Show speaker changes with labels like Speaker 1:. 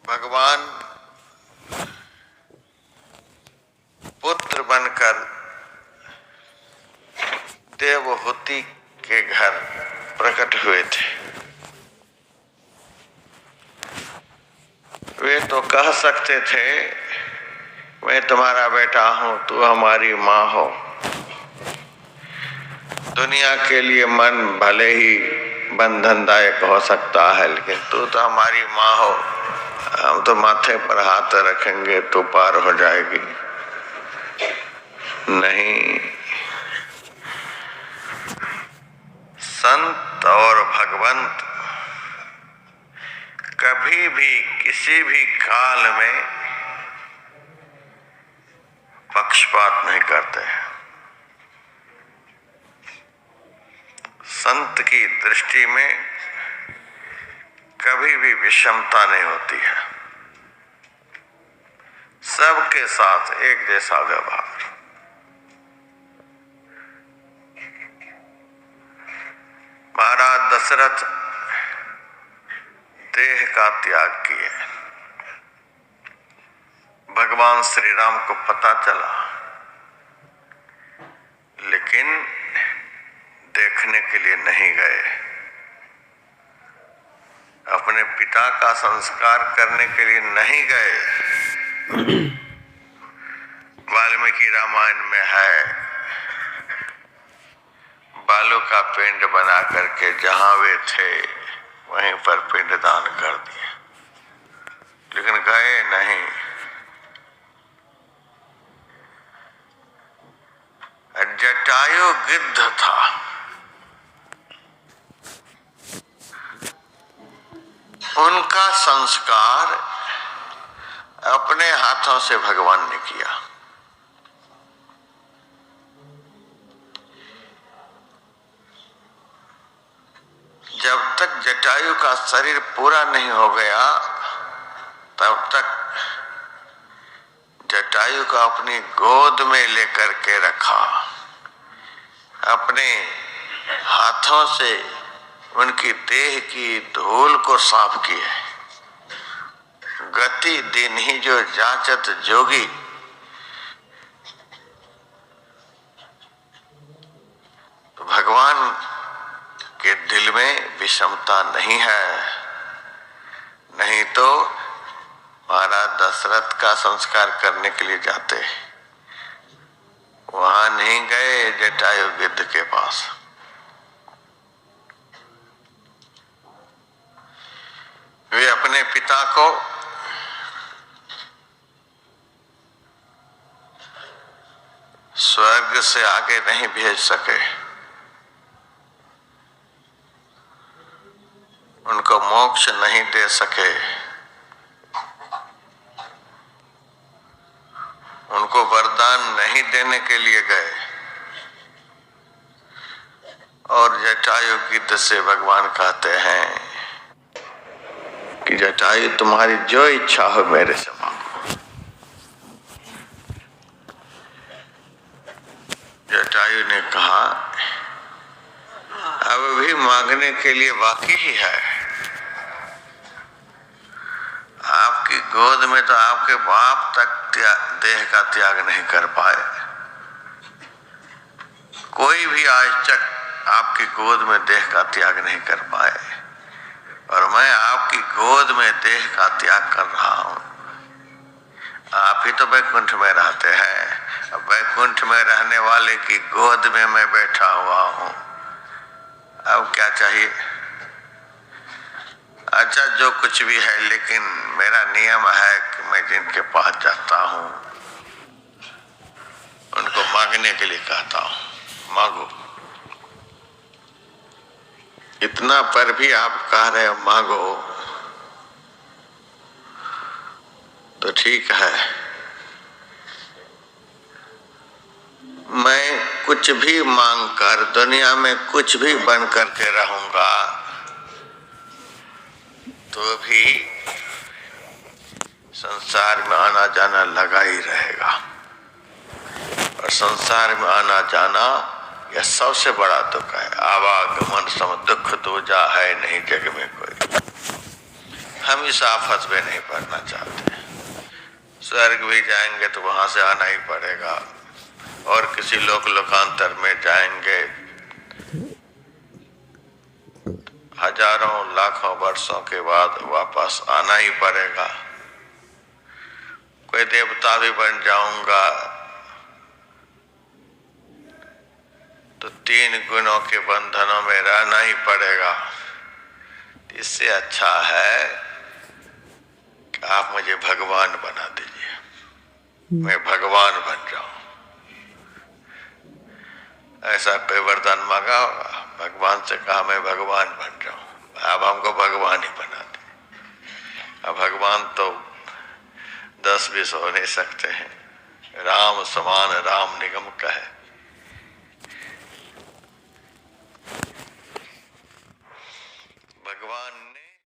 Speaker 1: भगवान पुत्र बनकर देवहूति के घर प्रकट हुए थे। वे तो कह सकते थे, मैं तुम्हारा बेटा हूं, तू हमारी माँ हो। दुनिया के लिए मन भले ही बंधनदायक हो सकता है, लेकिन तू तो हमारी माँ हो। हम तो माथे पर हाथ रखेंगे तो पार हो जाएगी। नहीं, संत और भगवंत कभी भी किसी भी काल में पक्षपात नहीं करते हैं। संत की दृष्टि में कभी भी विषमता नहीं होती है, सबके साथ एक जैसा व्यवहार। महाराज दशरथ देह का त्याग किए। भगवान श्री राम को पता चला, लेकिन देखने के लिए नहीं गए। अपने पिता का संस्कार करने के लिए नहीं गए। वाल्मीकि रामायण में है, बालू का पिंड बना करके जहां वे थे वहीं पर पिंडदान कर दिया, लेकिन गए नहीं। जटायु गिद्ध था, उनका संस्कार अपने हाथों से भगवान ने किया। जब तक जटायु का शरीर पूरा नहीं हो गया, तब तक जटायु को अपनी गोद में लेकर के रखा, अपने हाथों से उनकी देह की धूल को साफ किए। गति दिन ही जो जाचत जोगी, तो भगवान के दिल में विषमता नहीं है। नहीं तो महाराज दशरथ का संस्कार करने के लिए जाते, वहां नहीं गए जटायु गिद्ध के पास। वे अपने पिता को स्वर्ग से आगे नहीं भेज सके, उनको मोक्ष नहीं दे सके, उनको वरदान नहीं देने के लिए गए। और जटायु गिद्ध से भगवान कहते हैं कि जटायु तुम्हारी जो इच्छा हो मेरे से मांगो। जटायु ने कहा, अब भी मांगने के लिए बाकी ही है। आपकी गोद में तो आपके बाप तक देह का त्याग नहीं कर पाए। कोई भी आज तक आपकी गोद में देह का त्याग नहीं कर पाए, और मैं आपकी गोद में देह का त्याग कर रहा हूं। आप ही तो वैकुंठ में रहते हैं, अब वैकुंठ में रहने वाले की गोद में मैं बैठा हुआ हूं। अब क्या चाहिए? अच्छा, जो कुछ भी है, लेकिन मेरा नियम है कि मैं जिनके पास जाता हूं उनको मांगने के लिए कहता हूं, मांगो। इतना पर भी आप कह रहे हो मांगो, तो ठीक है। मैं कुछ भी मांग कर दुनिया में कुछ भी बन करके रहूंगा, तो भी संसार में आना जाना लगा ही रहेगा। और संसार में आना जाना यह सबसे बड़ा दुख है। आवागमन सम दुख दूजा है नहीं जग में कोई। हम इस आफत में नहीं पड़ना चाहते। स्वर्ग भी जाएंगे तो वहां से आना ही पड़ेगा, और किसी लोकांतर में जाएंगे हजारों लाखों वर्षों के बाद वापस आना ही पड़ेगा। कोई देवता भी बन जाऊंगा तो 3 गुणों के बंधनों में रहना ही पड़ेगा। इससे अच्छा है कि आप मुझे भगवान बना दीजिए, मैं भगवान बन जाऊं। ऐसा कोई वरदान मांगा होगा, भगवान से कहा मैं भगवान बन जाऊं, अब हमको भगवान ही बना दे। अब भगवान तो 10-20 हो नहीं सकते हैं। राम समान राम निगम कहे।